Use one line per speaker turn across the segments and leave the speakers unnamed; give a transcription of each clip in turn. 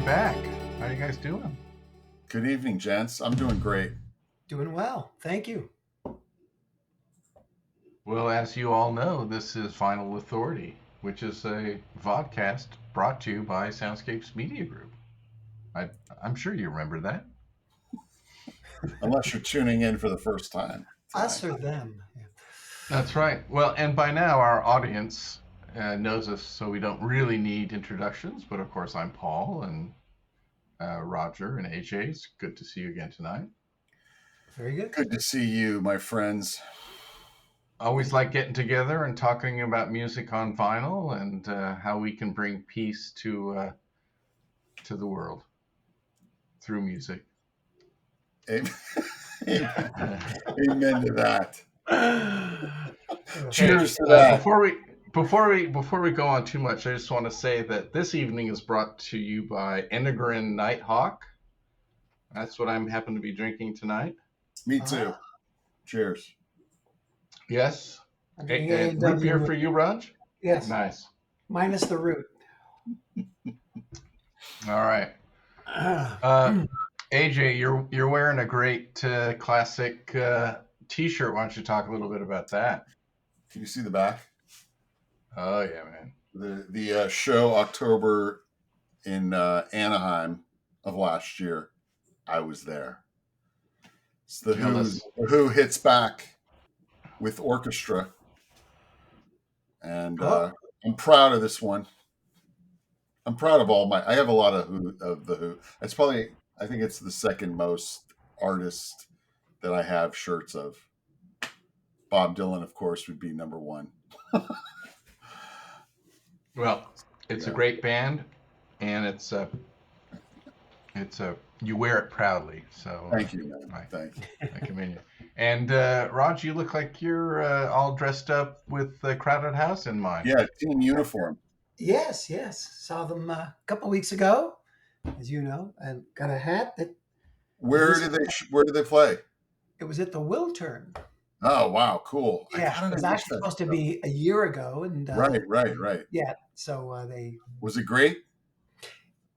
back. How are you guys doing?
Good evening, gents. I'm doing great.
Doing well. Thank you.
Well, as you all know, this is Final Authority, which is a vodcast brought to you by Soundscapes Media Group. I'm sure you remember that.
Unless you're tuning in for the first time.
Us or them?
That's right. Well, and by now our audience knows us, so we don't really need introductions. But of course, I'm Paul and Roger and AJ. It's good to see you again tonight.
Very good.
Good to see you, my friends.
Always like getting together and talking about music on vinyl and how we can bring peace to the world through music.
Amen, Amen to that. Cheers to that.
Before we go on too much, I just want to say that this evening is brought to you by Enegrin Nighthawk. That's what I'm happen to be drinking tonight.
Me too. Cheers.
Yes. And root beer for you, Raj?
Yes.
Nice.
Minus the root.
All right. AJ, you're wearing a great classic T-shirt. Why don't you talk a little bit about that?
Can you see the back?
Oh yeah, man.
The show October in Anaheim of last year, I was there. It's the Who hits back with orchestra, and I'm proud of this one. I'm proud of I have a lot of the Who. It's probably, I think it's the second most artist that I have shirts of. Bob Dylan, of course, would be number one.
Well, it's a great band, and it's you wear it proudly. So
thank you, man. Thank you.
I commend you. And Raj, you look like you're all dressed up with the Crowded House in mind.
Yeah, team uniform.
Yes. Saw them a couple weeks ago, as you know, and got a hat.
Where did they play?
It was at the Wiltern.
Oh wow, cool!
Yeah, it was actually supposed to be a year ago, and
right.
Yeah, so
Was it great?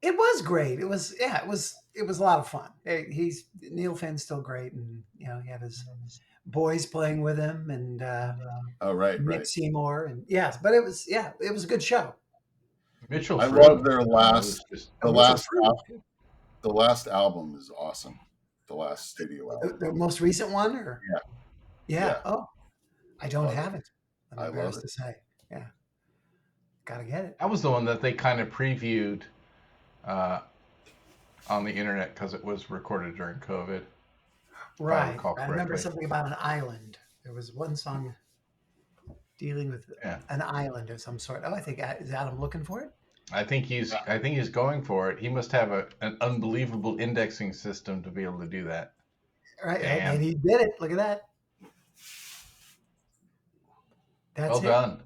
It was great. It was a lot of fun. Neil Finn's still great, and he had his boys playing with him, and Nick Seymour, and but it was a good show.
Mitchell,
I love their the last album is awesome. The last studio album.
The most recent one, or yeah. Oh, I don't have it.
I'm embarrassed
to say. Yeah, gotta get it.
That was the one that they kind of previewed on the internet because it was recorded during COVID.
Right. I remember something about an island. There was one song dealing with an island of some sort. Oh, I think is Adam looking for it?
I think he's going for it. He must have an unbelievable indexing system to be able to do that.
Right, and he did it. Look at that. That's
well done.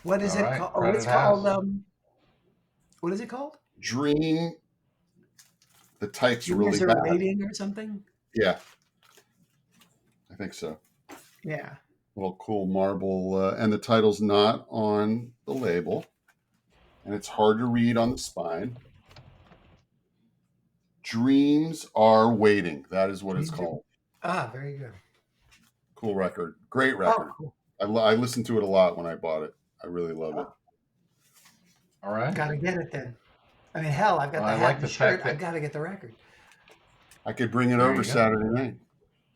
What is it called? Oh, it's called. What is it called?
Dream. The type's really
is there
bad.
A rating or something?
Yeah, I think so.
Yeah.
Little cool marble, and the title's not on the label, and it's hard to read on the spine. Dreams Are Waiting. That is what it's called.
Ah, very good.
Cool record. Great record.
Oh, cool.
I listened to it a lot when I bought it. I really love it.
All right.
Gotta get it then. I mean, hell, I've got the hat and the shirt. I've got to get the record.
I could bring it over Saturday night.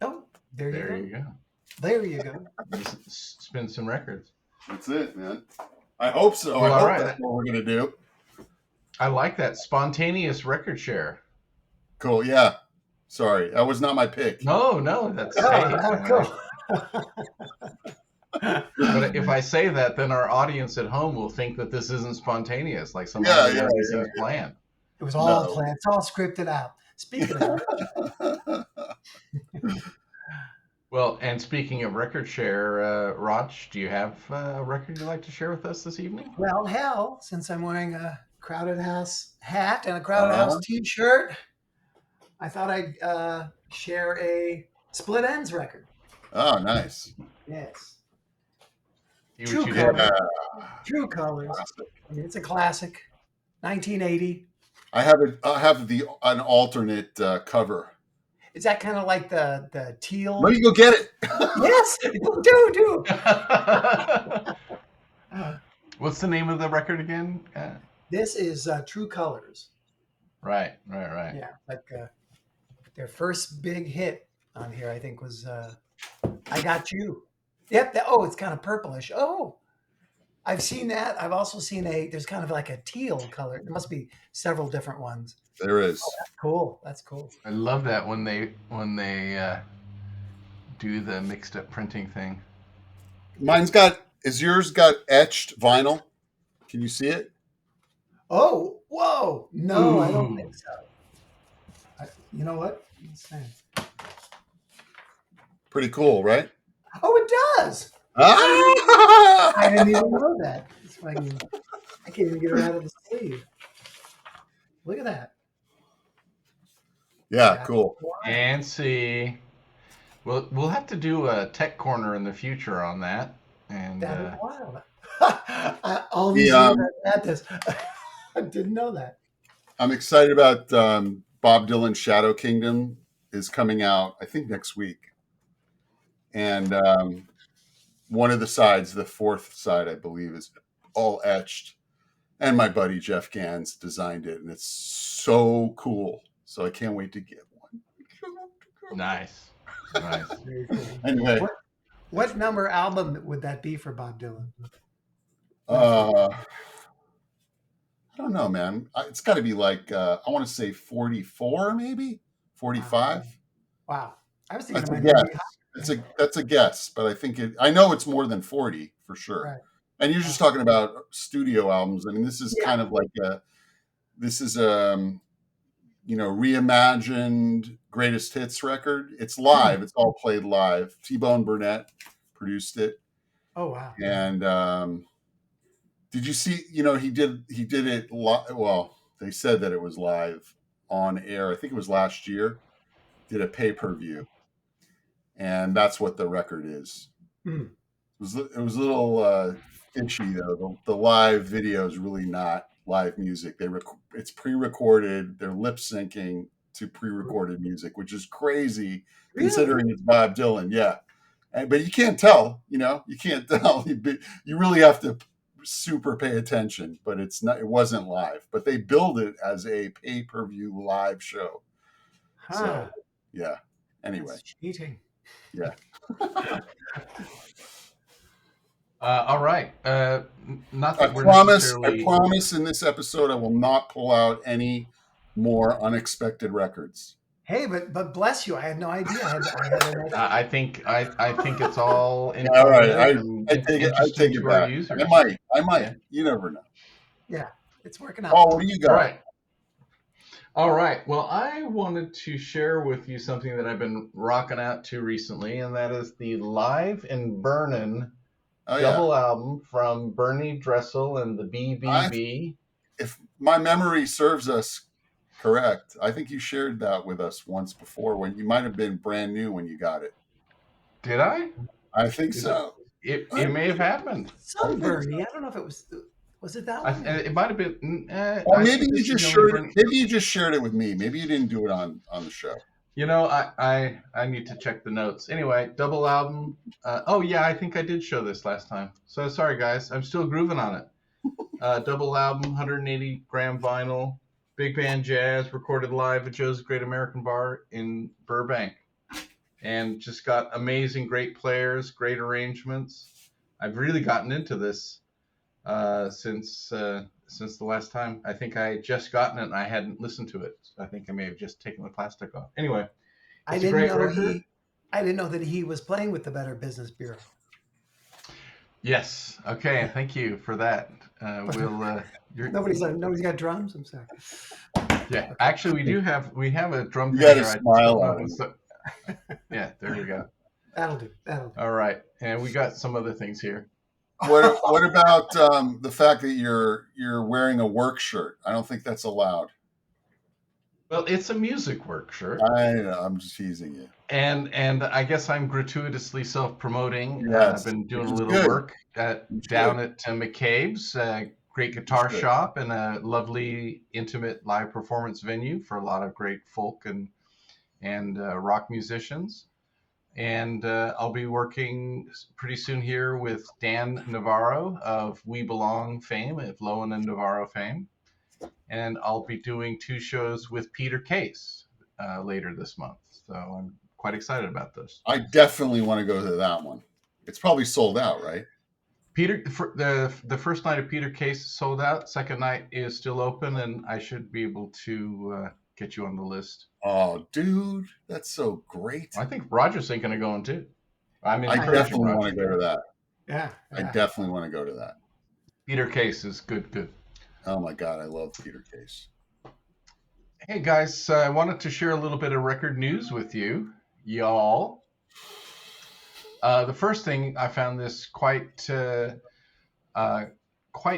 Oh, there you go.
There you go. Spin some records.
That's it, man. I hope so.
Well,
I hope that's what we're going to do.
I like that. Spontaneous record share.
Cool, yeah. Sorry, that was not my pick.
No, that's
cool.
But if I say that, then our audience at home will think that this isn't spontaneous, like some other things planned.
It was all planned. It's all scripted out. Speaking of
well, and speaking of record share, Raj, do you have a record you'd like to share with us this evening?
Well, hell, since I'm wearing a Crowded House hat and a Crowded House T-shirt, I thought I'd share a Split Enz record.
Oh, nice.
Yes.
True Colors.
I mean, it's a classic. 1980.
I have an alternate cover.
Is that kind of like the teal?
Let me go get it.
Yes, do.
What's the name of the record again?
This is True Colors.
Right.
Yeah, like their first big hit on here, I think, was I Got You. Yep. It's kind of purplish. Oh, I've seen that. I've also seen there's kind of like a teal color. There must be several different ones.
There is.
Oh, that's cool. That's cool.
I love that when they do the mixed up printing thing.
Is yours got etched vinyl? Can you see it?
Oh, whoa. No, I don't think so. You know what? Let's see.
Pretty cool, right?
Oh, it does.
Ah!
I didn't even know that. I can't even get it out of the sleeve. Look at that.
Yeah, cool.
And see. We'll have to do a tech corner in the future on that. And
that is wild. All these years at this, I didn't know that.
I'm excited about Bob Dylan's Shadow Kingdom is coming out, I think, next week. And one of the sides, the fourth side, I believe, is all etched. And my buddy Jeff Gans designed it, and it's so cool. So I can't wait to get one.
Nice.
Very cool.
Anyway.
What number album would that be for Bob Dylan?
I don't know, man. It's got to be like, I want to say 44, maybe 45.
Wow. I was thinking
that's a guess, but I think I know it's more than 40 for sure.
Right.
And you're just talking about studio albums. I mean, this is kind of like reimagined greatest hits record. It's live. It's all played live. T-Bone Burnett produced it.
Oh, wow.
And did you see, he did it well, they said that it was live on air. I think it was last year. Did a pay-per-view. And that's what the record is. It was a little fishy though. The live video is really not live music. It's pre-recorded. They're lip syncing to pre-recorded music, which is crazy considering it's Bob Dylan. Yeah, but you can't tell. You can't tell. You really have to super pay attention. But it's not. It wasn't live. But they billed it as a pay-per-view live show.
Huh.
So yeah. Anyway.
That's cheating.
Yeah.
All right. Not that
I promise in this episode I will not pull out any more unexpected records.
Hey, but bless you, I had no idea.
I think it's all in.
All right, I take it back. I might. Yeah. You never know.
Yeah, it's working out.
Oh, what do you got?
All right. Well, I wanted to share with you something that I've been rocking out to recently, and that is the Live in Burnin' double album from Bernie Dresel and the BBB.
If my memory serves us correct, I think you shared that with us once before when you might have been brand new when you got it.
Did I?
I think so.
It may have happened.
Some Bernie. I don't know if it was. Was it that one?
It might have been.
Or maybe you just shared it. Maybe you just shared it with me. Maybe you didn't do it on the show.
I need to check the notes. Anyway, double album. I think I did show this last time. So sorry, guys. I'm still grooving on it. Double album, 180 gram vinyl, big band jazz, recorded live at Joe's Great American Bar in Burbank. And just got amazing, great players, great arrangements. I've really gotten into this since the last time. I think I had just gotten it and I hadn't listened to it. I think I may have just taken the plastic off. Anyway,
I didn't know that he was playing with the Better Business Bureau.
Yes. Okay. Thank you for that.
Nobody's got drums. I'm sorry.
Yeah. Actually, we have a drum.
You got a smile on it.
Yeah. There you go.
That'll do.
All right. And we got some other things here.
What about the fact that you're wearing a work shirt? I don't think that's allowed.
Well, it's a music work shirt.
I know. I'm just teasing you.
And I guess I'm gratuitously self-promoting.
Yes,
I've been doing a little work down at McCabe's, great guitar shop and a lovely, intimate live performance venue for a lot of great folk and rock musicians. And I'll be working pretty soon here with Dan Navarro of We Belong fame, of Lowen and Navarro fame. And I'll be doing 2 shows with Peter Case later this month. So I'm quite excited about this.
I definitely want to go to that one. It's probably sold out, right?
Peter, the first night of Peter Case sold out. Second night is still open, and I should be able to get you on the list.
Oh, dude, that's so great.
I think Roger's thinking of going too.
I definitely want to go to that.
Yeah.
I definitely want to go to that.
Peter Case is good.
Oh my God, I love Peter Case.
Hey guys, I wanted to share a little bit of record news with you, y'all. The first thing, I found this quite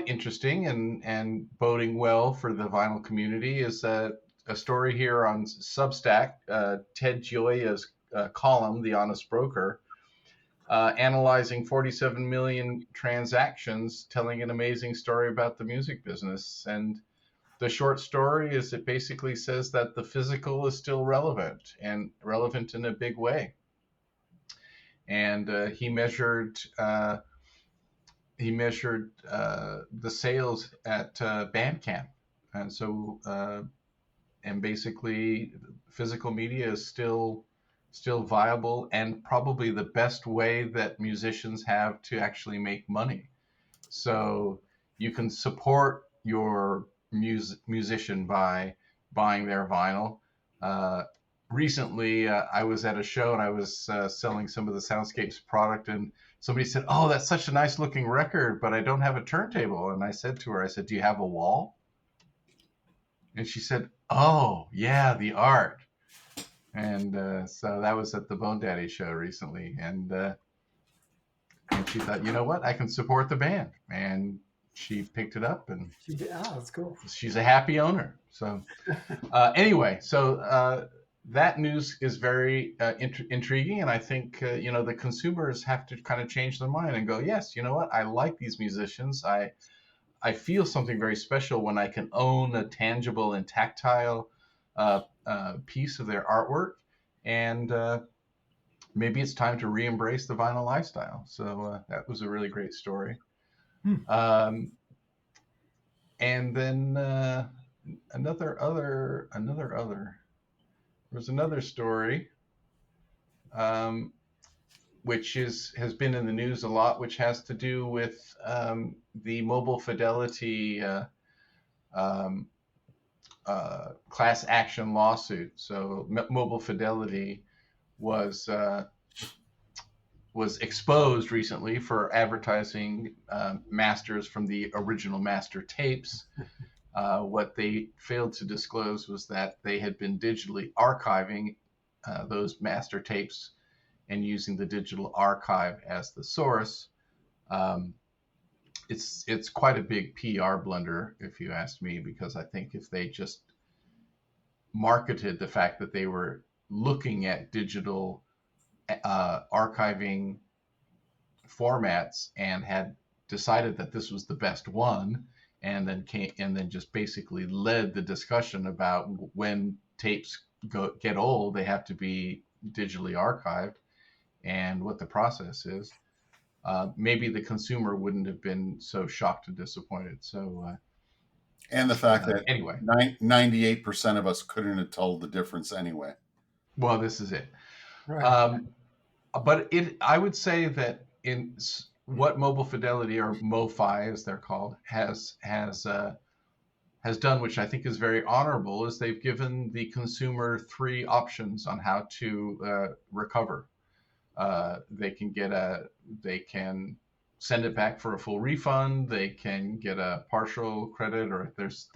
interesting and boding well for the vinyl community, is a story here on Substack, Ted Gioia's column, The Honest Broker, analyzing 47 million transactions, telling an amazing story about the music business. And the short story is, it basically says that the physical is still relevant, and relevant in a big way. And he measured the sales at Bandcamp, and so and basically physical media is still viable, and probably the best way that musicians have to actually make money. So you can support your musician by buying their vinyl. Recently, I was at a show and I was selling some of the Soundscapes product, and somebody said, "Oh, that's such a nice looking record, but I don't have a turntable." And I said to her, "Do you have a wall?" And she said, "Oh, yeah, the art." And so that was at the Bone Daddy show recently, and she thought, you know what, I can support the band, and she picked it up, and
that's cool.
She's a happy owner. So anyway, so that news is very intriguing, and I think the consumers have to kind of change their mind and go, yes, you know what, I like these musicians. I feel something very special when I can own a tangible and tactile piece of their artwork, and maybe it's time to re-embrace the vinyl lifestyle. So that was a really great story. And then there's another story, which has been in the news a lot, which has to do with the Mobile Fidelity class action lawsuit. So Mobile Fidelity was exposed recently for advertising masters from the original master tapes. What they failed to disclose was that they had been digitally archiving those master tapes and using the digital archive as the source. It's quite a big PR blunder, if you ask me, because I think if they just marketed the fact that they were looking at digital archiving formats and had decided that this was the best one, and then just basically led the discussion about when tapes get old, they have to be digitally archived, and what the process is, maybe the consumer wouldn't have been so shocked and disappointed. So
and the fact that
anyway,
98% of us couldn't have told the difference anyway.
Well, this is it.
Right.
But I would say that in what Mobile Fidelity, or MoFi as they're called, has done, which I think is very honorable, is they've given the consumer 3 options on how to recover. They can send it back for a full refund. They can get a partial credit, or there's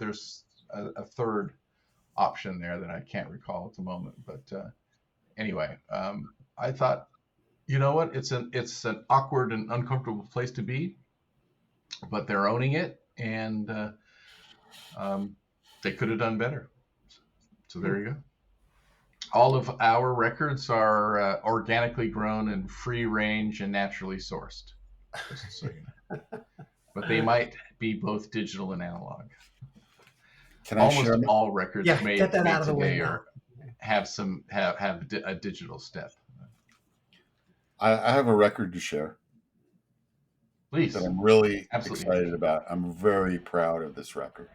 a third option there that I can't recall at the moment. But anyway, I thought, you know what, it's an awkward and uncomfortable place to be, but they're owning it, and they could have done better. So there you go. All of our records are organically grown and free range and naturally sourced. Just so you know. but they might be both digital and analog.
Can I share?
Almost all records made
get that out of the way
today
now.
have a digital step.
I have a record to share.
Please.
That I'm really
Absolutely.
excited about. I'm very proud of this record.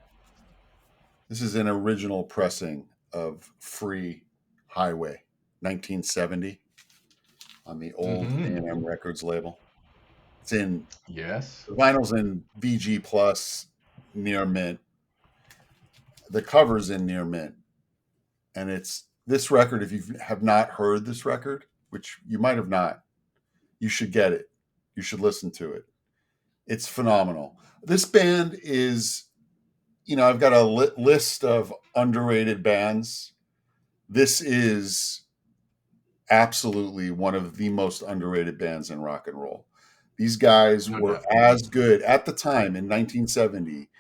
This is an original pressing of Free Highway, 1970, on the old A&M Records label. It's in the vinyl's in VG Plus, near mint. The cover's in near mint, and it's this record. If you have not heard this record, which you might have not, you should get it. You should listen to it. It's phenomenal. This band is, I've got a list of underrated bands. This is absolutely one of the most underrated bands in rock and roll. These guys were as good at the time in 1970.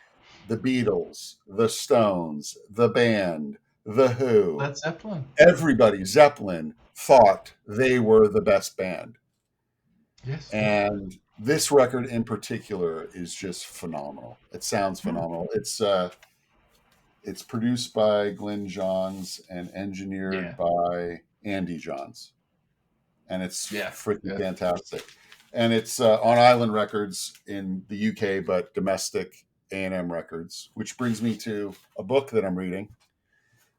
The Beatles, the Stones, the Band, the Who,
Led Zeppelin.
Everybody, Zeppelin, thought they were the best band.
Yes.
And this record in particular is just phenomenal. It sounds phenomenal. It's produced by Glenn Johns and engineered by Andy Johns. And it's freaking fantastic. And it's on Island Records in the UK, but domestic A&M Records, which brings me to a book that I'm reading,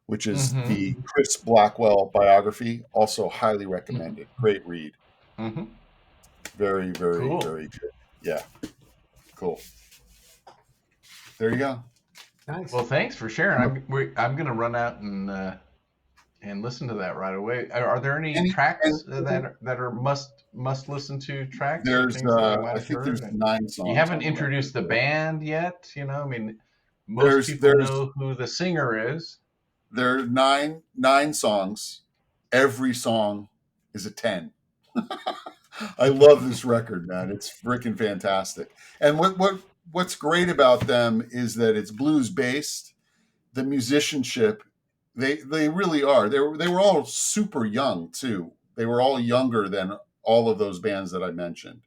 which is the Chris Blackwell biography. Also highly recommended. Great read. Very, very, very good. Yeah. Cool. There you go.
Nice.
Well, thanks for sharing. I'm going to run out and listen to that right away. Are there any tracks that are must listen to tracks?
There's I think there's 9 songs.
You haven't introduced the band yet, I mean, most people know who the singer is.
There are nine songs. Every song is a 10. I love this record, man. It's freaking fantastic. And what's great about them is that it's blues based. The musicianship, they really are. They were all super young too. They were all younger than all of those bands that I mentioned.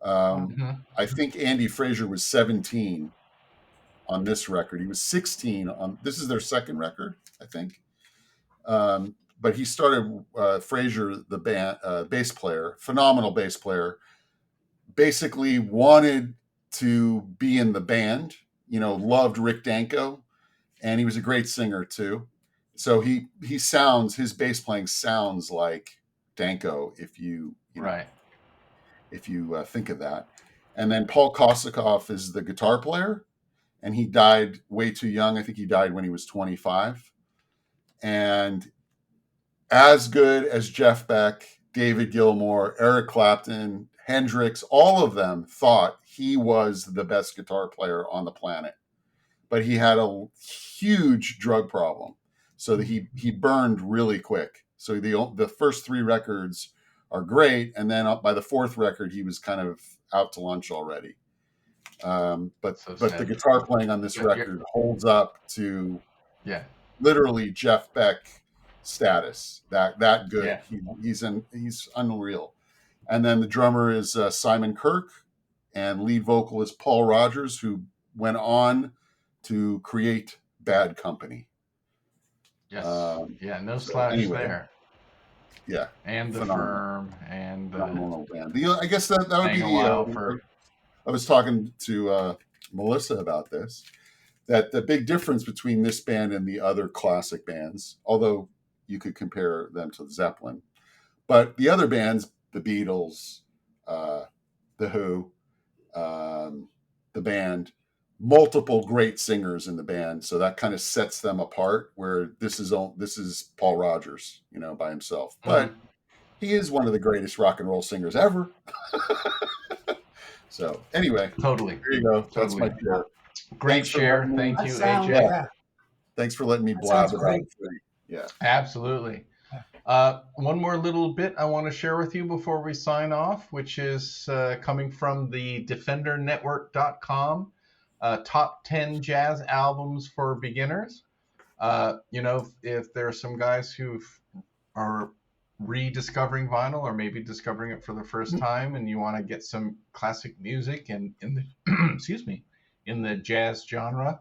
I think Andy Fraser was 17 on this record. He was 16 on this is their second record, I think. But he started Fraser, the band bass player, phenomenal bass player. Basically wanted to be in the band. Loved Rick Danko, and he was a great singer too. So his bass playing sounds like Danko if you think of that. And then Paul Kosakoff is the guitar player, and he died way too young. I think he died when he was 25. And as good as Jeff Beck, David Gilmour, Eric Clapton, Hendrix, all of them thought he was the best guitar player on the planet. But he had a huge drug problem, so that he burned really quick. So the first 3 records are great, and then by the 4th record, he was kind of out to lunch already. But the guitar playing on this record holds up to literally Jeff Beck status. That good. Yeah. He's unreal. And then the drummer is Simon Kirk, and lead vocal is Paul Rogers, who went on to create Bad Company.
Yes. No slouch there.
Yeah.
And the Firm and
band. I guess that would be the I was talking to Melissa about this, that the big difference between this band and the other classic bands, although you could compare them to Zeppelin, but the other bands, the Beatles, the Who, the Band, multiple great singers in the band, so that kind of sets them apart. Where this is Paul Rogers, by himself, but he is one of the greatest rock and roll singers ever. So anyway,
totally.
There you go. That's my share.
Great share. Thank you, AJ.
Yeah. Thanks for letting me blab about it. Yeah,
absolutely. One more little bit I want to share with you before we sign off, which is coming from the DefenderNetwork.com, top 10 jazz albums for beginners. If there are some guys who are rediscovering vinyl or maybe discovering it for the first time, and you want to get some classic music and in the excuse me, in the jazz genre,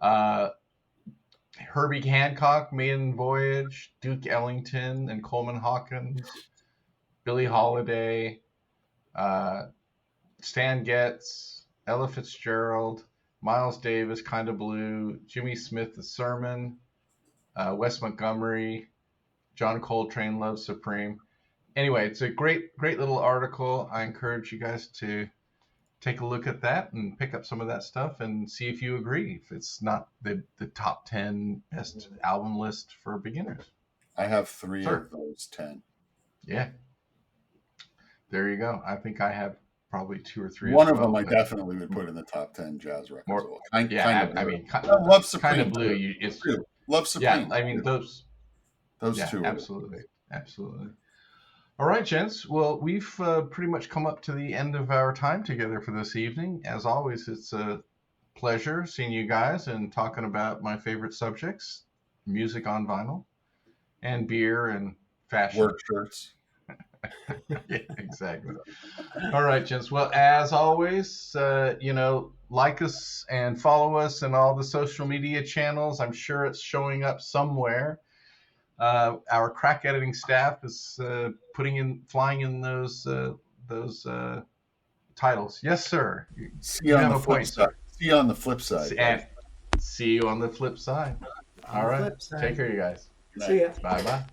Herbie Hancock, Maiden Voyage, Duke Ellington and Coleman Hawkins, Billie Holiday, Stan Getz, Ella Fitzgerald, Miles Davis, Kinda Blue, Jimmy Smith, The Sermon, Wes Montgomery, John Coltrane, Love Supreme. Anyway, it's a great little article. I encourage you guys to take a look at that and pick up some of that stuff and see if you agree, if it's not the top 10 best album list for beginners.
I have 3 of those 10.
Yeah. There you go. I think I have probably 2 or 3.
One of them I definitely would put in the top 10 jazz records.
Love Supreme. Kind of Blue.
Love Supreme.
Yeah, I mean those two. Absolutely. All right, gents. Well, we've pretty much come up to the end of our time together for this evening. As always, it's a pleasure seeing you guys and talking about my favorite subjects, music on vinyl, and beer and fashion.
Work shirts.
Yeah, exactly. All right, gents. Well, as always, like us and follow us in all the social media channels. I'm sure it's showing up somewhere. Our crack editing staff is flying in those titles. Yes, sir.
See you on the flip side. See you on the flip side.
And see you on the flip side. All right. Take care, you guys.
See ya.
Bye-bye.